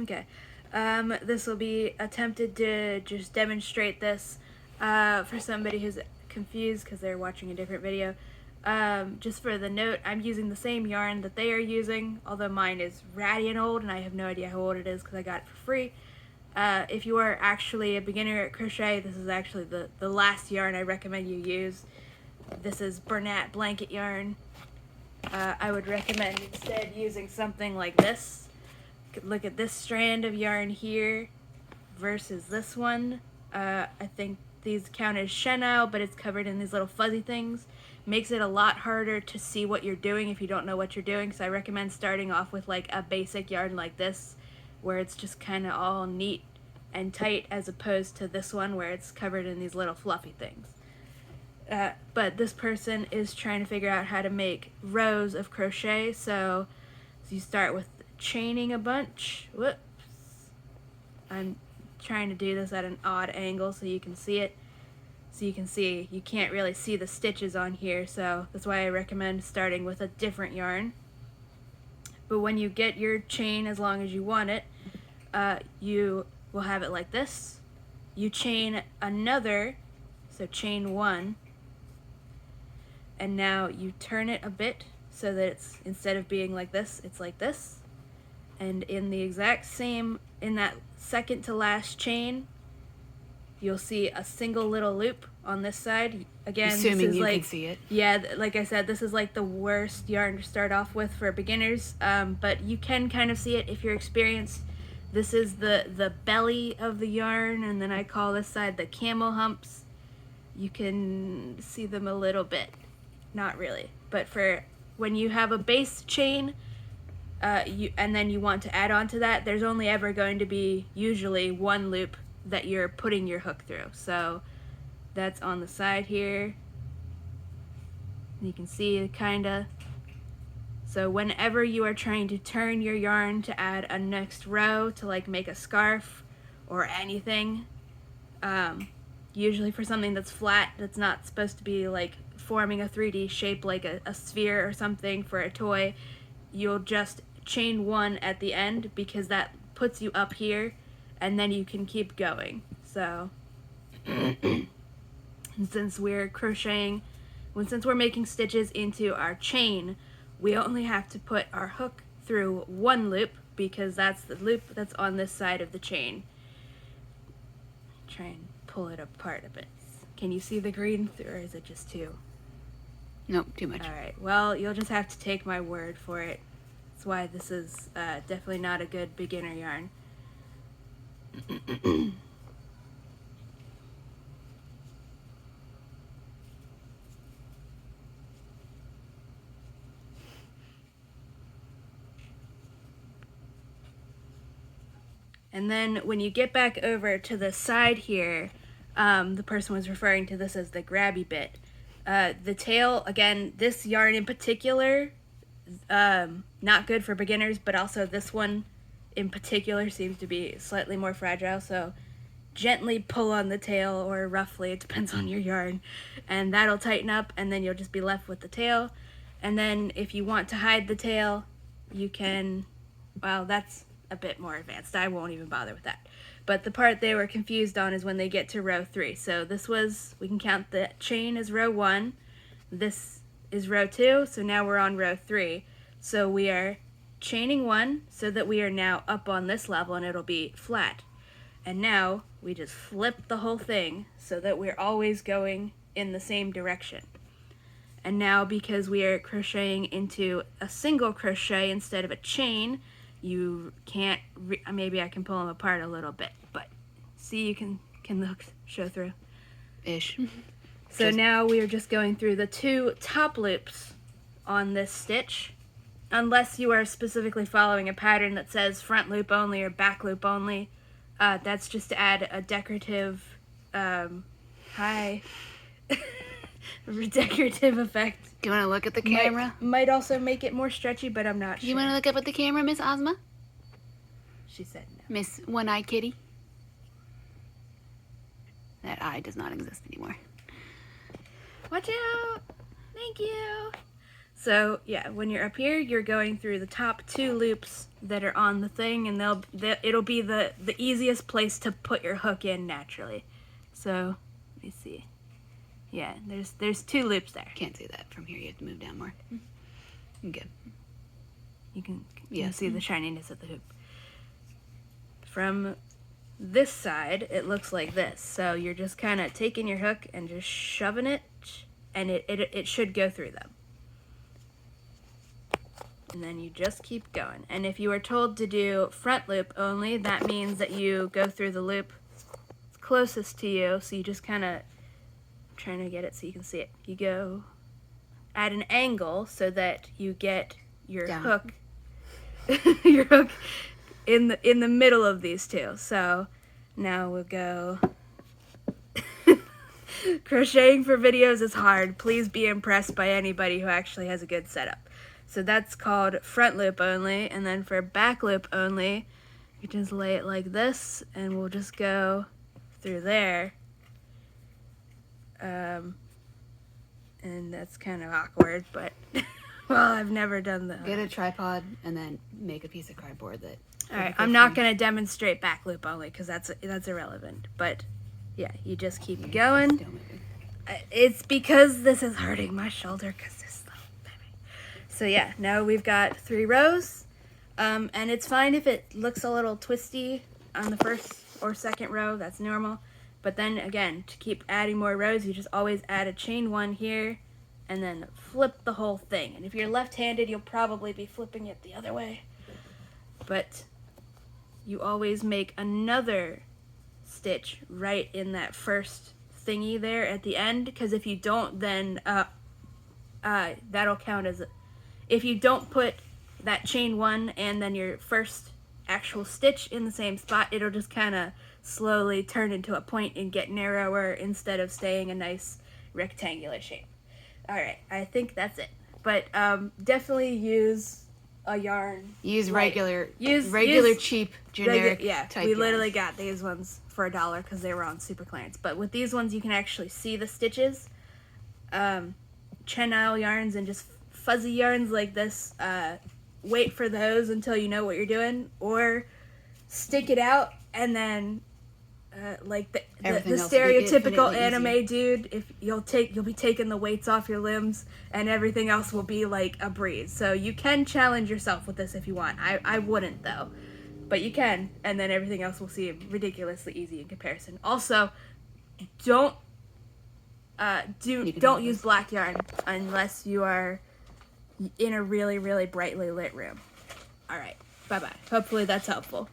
Okay. This will be attempted to just demonstrate this for somebody who's confused because they're watching a different video. Just for the note, I'm using the same yarn that they are using, although mine is ratty and old and I have no idea how old it is because I got it for free. If you are actually a beginner at crochet, this is actually the last yarn I recommend you use. This is Bernat blanket yarn. I would recommend instead using something like this. Look at this strand of yarn here versus this one. I think these count as chenille, but it's covered in these little fuzzy things. Makes it a lot harder to see what you're doing if you don't know what you're doing, so I recommend starting off with like a basic yarn like this, where it's just kind of all neat and tight, as opposed to this one where it's covered in these little fluffy things. But this person is trying to figure out how to make rows of crochet, so you start with chaining a bunch. Whoops. I'm trying to do this at an odd angle so you can see it. So you can see, you can't really see the stitches on here, so that's why I recommend starting with a different yarn. But when you get your chain as long as you want it, you will have it like this. You chain another, so chain one, and now you turn it a bit so that it's, instead of being like this, it's like this. And in the exact same, in that second to last chain, you'll see a single little loop on this side. Again, assuming this is you like, can see it. Yeah, like I said, this is like the worst yarn to start off with for beginners, but you can kind of see it if you're experienced. This is the belly of the yarn, and then I call this side the camel humps. You can see them a little bit. Not really, but for when you have a base chain, and then you want to add on to that, there's only ever going to be usually one loop that you're putting your hook through. So that's on the side here. You can see kinda. So whenever you are trying to turn your yarn to add a next row to like make a scarf or anything, usually for something that's flat, that's not supposed to be like forming a 3D shape like a sphere or something for a toy, you'll just chain one at the end because that puts you up here, and then you can keep going. So since we're crocheting, since we're making stitches into our chain, we only have to put our hook through one loop because that's the loop that's on this side of the chain. Try and pull it apart a bit. Can you see the green, or is it just too? Nope, too much. Alright, well, you'll just have to take my word for it. That's why this is definitely not a good beginner yarn. And then when you get back over to the side here, the person was referring to this as the grabby bit. The tail, again, this yarn in particular, not good for beginners, but also this one in particular seems to be slightly more fragile, so gently pull on the tail, or roughly, it depends on your yarn, and that'll tighten up, and then you'll just be left with the tail. And then if you want to hide the tail, you can, well, that's a bit more advanced. I won't even bother with that. But the part they were confused on is when they get to row 3. So this was, we can count the chain as row 1. This is row 2, so now we're on row 3. So we are chaining 1 so that we are now up on this level and it'll be flat. And now we just flip the whole thing so that we're always going in the same direction. And now, because we are crocheting into a single crochet instead of a chain, you can't, maybe I can pull them apart a little bit, but see, you can the hooks show through? Ish. So now we are just going through the 2 top loops on this stitch, unless you are specifically following a pattern that says front loop only or back loop only. That's just to add a decorative, decorative effect. Do you want to look at the camera? Might also make it more stretchy, but I'm not sure. You want to look up at the camera, Miss Ozma? She said no. Miss One-Eyed Kitty? That eye does not exist anymore. Watch out! Thank you! So yeah, when you're up here, you're going through the top 2 loops that are on the thing, and it'll be the easiest place to put your hook in naturally. So let me see. Yeah, there's 2 loops there. Can't see that from here. You have to move down more. Good. You can see the shininess of the hoop. From this side, it looks like this. So you're just kind of taking your hook and just shoving it, and it should go through them. And then you just keep going. And if you are told to do front loop only, that means that you go through the loop closest to you. So you just kind of, I'm trying to get it so you can see it. You go at an angle so that you get your hook, your hook in the middle of these 2. So now we'll go. Crocheting for videos is hard. Please be impressed by anybody who actually has a good setup. So that's called front loop only, and then for back loop only, you just lay it like this, and we'll just go through there. And that's kind of awkward, but well, I've never done that. Get a tripod and then make a piece of cardboard that. All right, I'm not gonna demonstrate back loop only because that's irrelevant. But yeah, you just keep going. It's because this is hurting my shoulder because this. So yeah, now we've got 3 rows, and it's fine if it looks a little twisty on the first or second row, that's normal. But then again, to keep adding more rows, you just always add a chain 1 here, and then flip the whole thing. And if you're left-handed, you'll probably be flipping it the other way. But you always make another stitch right in that first thingy there at the end, because if you don't, then that'll count as if you don't put that chain 1 and then your first actual stitch in the same spot, it'll just kind of slowly turn into a point and get narrower instead of staying a nice rectangular shape. All right, I think that's it. But definitely use a yarn. Use regular cheap generic type we yarn. literally got these ones for $1 because they were on super clearance. But with these ones, you can actually see the stitches. Chenille yarns and just fuzzy yarns like this, wait for those until you know what you're doing, or stick it out and then like the stereotypical anime dude, if you'll be taking the weights off your limbs and everything else will be like a breeze. So you can challenge yourself with this if you want. I wouldn't though, but you can, and then everything else will seem ridiculously easy in comparison. Also, don't use black yarn unless you are in a really, really brightly lit room. All right, bye-bye. Hopefully that's helpful.